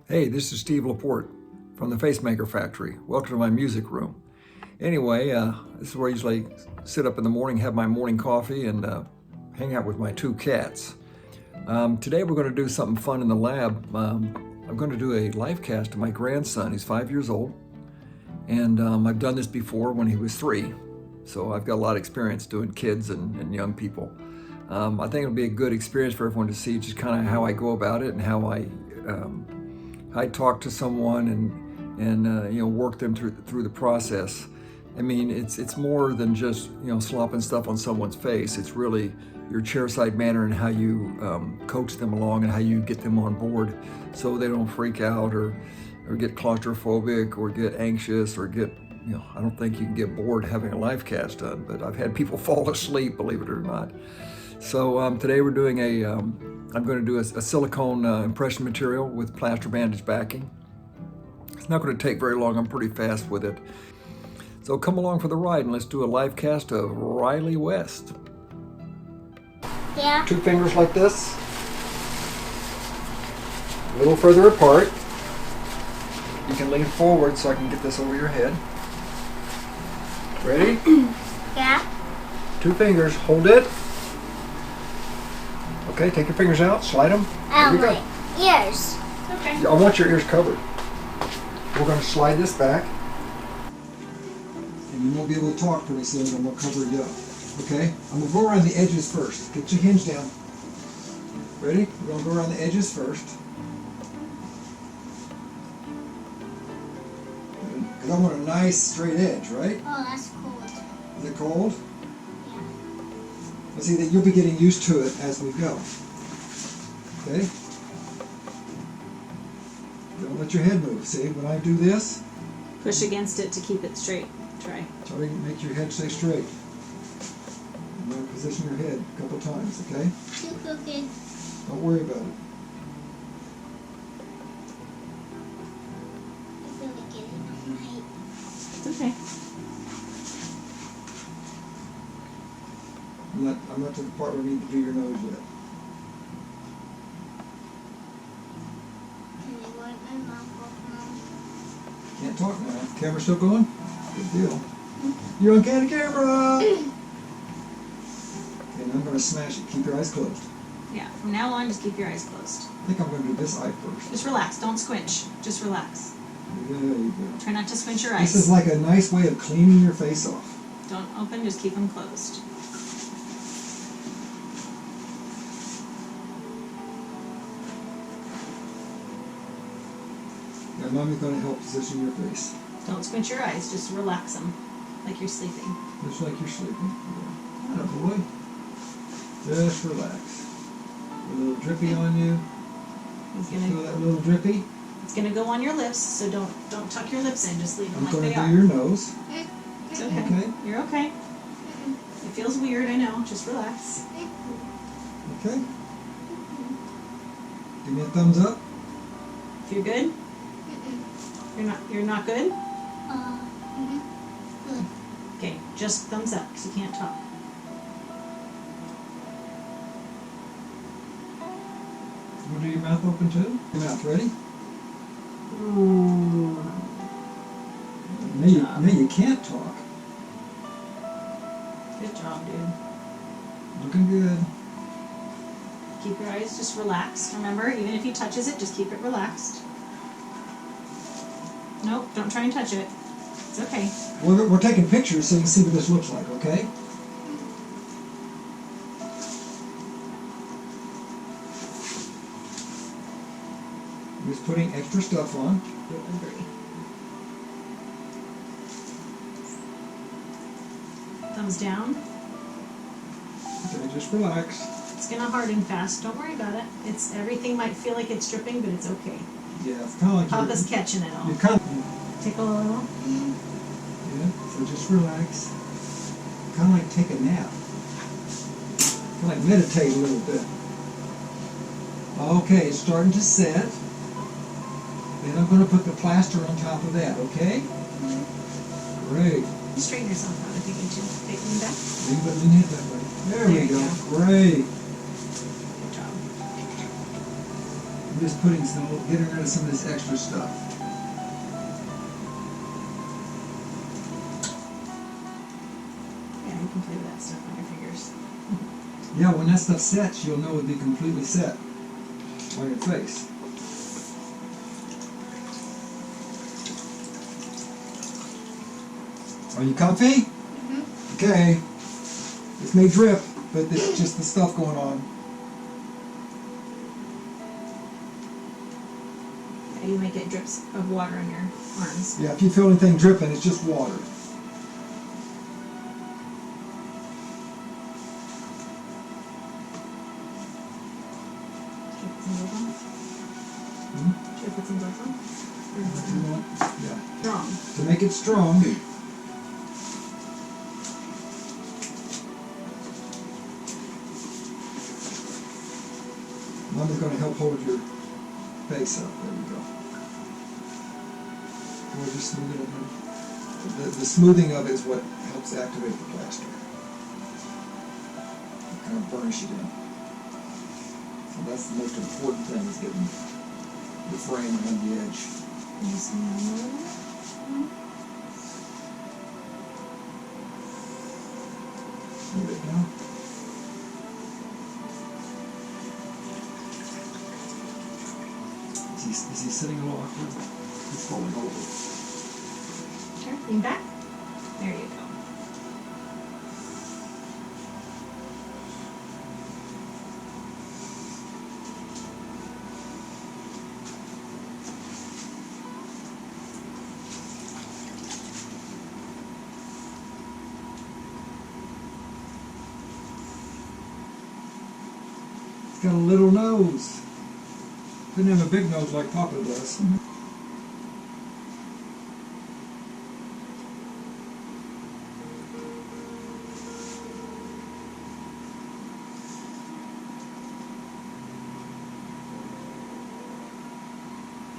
Hey, this is Steve Laporte from the Facemaker Factory. Welcome to my music room. Anyway, this is where I usually sit up in the morning, have my morning coffee, and hang out with my two cats. Today we're going to do something fun in the lab. I'm going to do a live cast of my grandson. He's 5 years old, and I've done this before when he was 3. So I've got a lot of experience doing kids and young people. I think it'll be a good experience for everyone to see just kind of how I go about it and how I talk to someone and work them through the process. I mean, it's more than just slopping stuff on someone's face. It's really your chairside manner and how you coach them along and how you get them on board so they don't freak out or get claustrophobic or get anxious or get I don't think you can get bored having a live cast done, but I've had people fall asleep, believe it or not. So today we're doing I'm going to do a silicone impression material with plaster bandage backing. It's not going to take very long. I'm pretty fast with it. So come along for the ride and let's do a live cast of Ryley West. Yeah. 2 fingers like this. A little further apart. You can lean forward so I can get this over your head. Ready? Yeah. 2 fingers. Hold it. Okay, take your fingers out, slide them. Here we go. Ears. Okay. I want your ears covered. We're going to slide this back. And you won't be able to talk pretty soon, I'm going to cover you up. Okay? I'm going to go around the edges first. Get your hinge down. Ready? We're going to go around the edges first. Because I want a nice straight edge, right? Oh, that's cold. Is it cold? Well, see, that you'll be getting used to it as we go. Okay? Don't let your head move. See, when I do this, Push against it to keep it straight. Try. try to make your head stay straight. And then position your head a couple times, okay? Too crooked. Don't worry about it. I feel like getting on my height. It's okay. I'm not to the part where I need to do your nose yet. Can I wipe my mouth off now? Can't talk now. Camera still going? Good deal. You're on camera! Okay, now I'm going to smash it. Keep your eyes closed. Yeah. From now on, just keep your eyes closed. I think I'm going to do this eye first. Just relax. Don't squinch. Just relax. There you go. Try not to squint your This is eyes. like a nice way of cleaning your face off. Don't open. Just keep them closed. Now Mommy's going to help position your face. Don't squint your eyes. Just relax them, like you're sleeping. Just like you're sleeping. Yeah. Atta boy. Just relax. A little drippy on you. It's Feel gonna. that little drippy? It's gonna go on your lips. So don't tuck your lips in. Just leave them I'm like going they to are. do your nose. It's okay. Okay. You're okay. It feels weird. I know. Just relax. Okay. Give me a thumbs up. If you're good. You're not good? Good. Okay, just thumbs up because you can't talk. You want to do your mouth open too? Your mouth ready? Ooh. Now you can't talk. Good job, dude. Looking good. Keep your eyes just relaxed. Remember, even if he touches it, just keep it relaxed. Nope, don't try and touch it. It's okay. We're taking pictures so you can see what this looks like, okay? I'm just putting extra stuff on. Agree. Thumbs down. Okay, just relax. It's gonna harden fast. Don't worry about it. Everything might feel like it's dripping, but it's okay. Yeah, it's kind of like Papa's catching it all. you're kind of, Tickle a little. yeah. So just relax. Kind of like take a nap. Kind of like meditate a little bit. Okay, it's starting to set. Then I'm going to put the plaster on top of that. Okay? Great. Straighten yourself out if you need to. Take them back. Lean it that way. There we There you go. go. Great. Good job. I'm just putting getting rid of some of this extra stuff. Yeah, you can play with that stuff on your fingers. Yeah, when that stuff sets, you'll know it'll be completely set on your face. Are you comfy? Mm-hmm. Okay. This may drip, but it's just the stuff going on. Yeah, you might get drips of water on your arms. Yeah, if you feel anything dripping, it's just water. Should I put some gloves on? Hmm? Should I put some gloves on? If you want, yeah. Strong. To make it strong, I'm just going to help hold your face up. There we go. We'll just smooth it in. The smoothing of it is what helps activate the plaster. Kind of burnish it in. So that's the most important thing, is getting the frame around the edge. Can you smell a little bit? Smooth it down. Is he sitting a little awkward? He's falling over. Sure. Lean back. There you go. He's got a little nose. Didn't have a big nose like Papa does. Mm-hmm.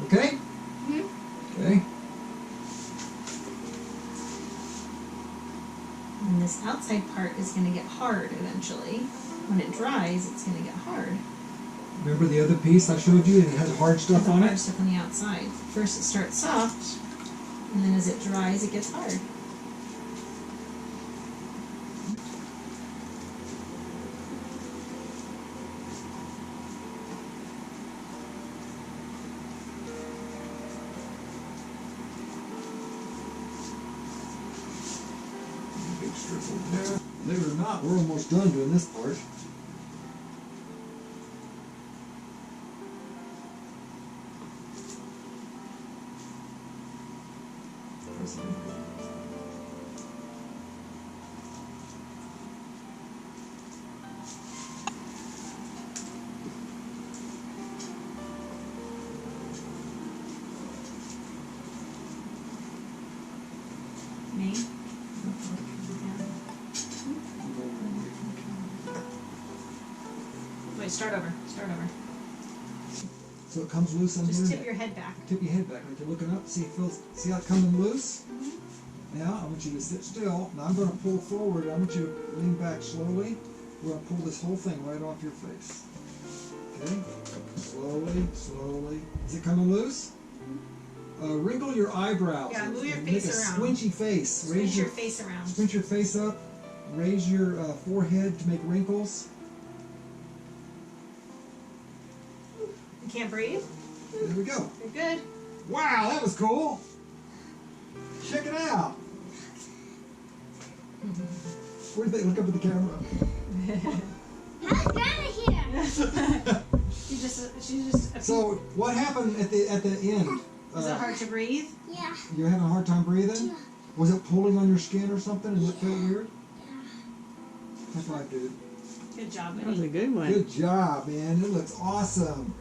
Okay? Mm-hmm. Okay. And this outside part is going to get hard eventually. When it dries, it's going to get hard. Remember the other piece I showed you? It has hard stuff The on hard it? stuff on the outside. First it starts soft, and then as it dries, it gets hard. Big strip over there. Believe it or not, we're almost done doing this part. Me? Wait, start over. Start over. So it comes loose on Just here? tip your head back. Tip your head back like you're looking up. See how it coming loose? Mm-hmm. Now I want you to sit still. Now I'm going to pull forward. I want you to lean back slowly. We're going to pull this whole thing right off your face. Okay? Slowly, slowly. Is it coming loose? Wrinkle your eyebrows. Yeah, move your and face make a around. squinchy face. Squint your face around. Squint your face up. Raise your forehead to make wrinkles. You can't breathe? There we go. You're good. Wow, that was cool. Check it out. What do you think? Look up at the camera. How's Grandma here? She's just. So, what happened at the end? Is it hard to breathe? Yeah. You're having a hard time breathing? Yeah. Was it pulling on your skin or something? Does it feel weird? Yeah. That's right, dude. Good job, That was a buddy. good one. Good job, man. It looks awesome.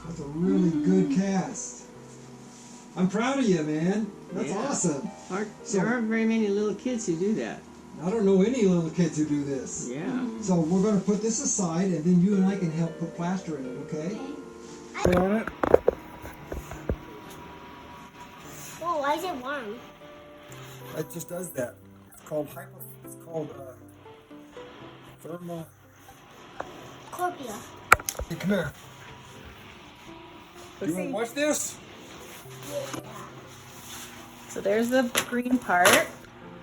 That's a really good cast. I'm proud of you, man. That's Yeah. awesome. So- There aren't very many little kids who do that. I don't know any little kids who do this. Yeah. So we're going to put this aside, and then you and I can help put plaster in it, okay? Put on it. Oh, why is it warm? It just does that. It's called thermal. Scorpio. Hey, come here. Let's You want see. to watch this? So there's the green part.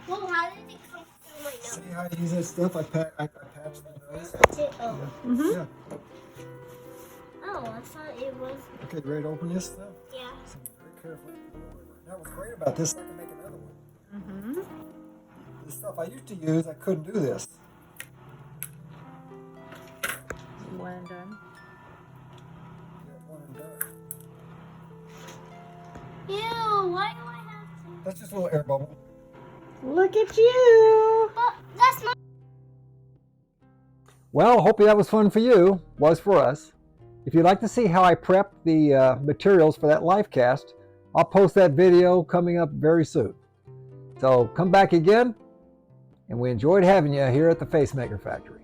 Well, how did it come through my nose? See how I use that stuff? I patched the nose. That's it. Oh. Mm-hmm. Yeah. Oh, I thought it was. Okay, you ready to open this stuff? Yeah. So very carefully. Now what's great about this, I can make another one. Mm-hmm. The stuff I used to use, I couldn't do this. One and done. Yeah, one and done. Ew, why do I have to? That's just a little air bubble. Look at you. But that's not. Well, hopefully that was fun for you. Was for us. If you'd like to see how I prep the materials for that live cast, I'll post that video coming up very soon. So come back again, and we enjoyed having you here at the Facemaker Factory.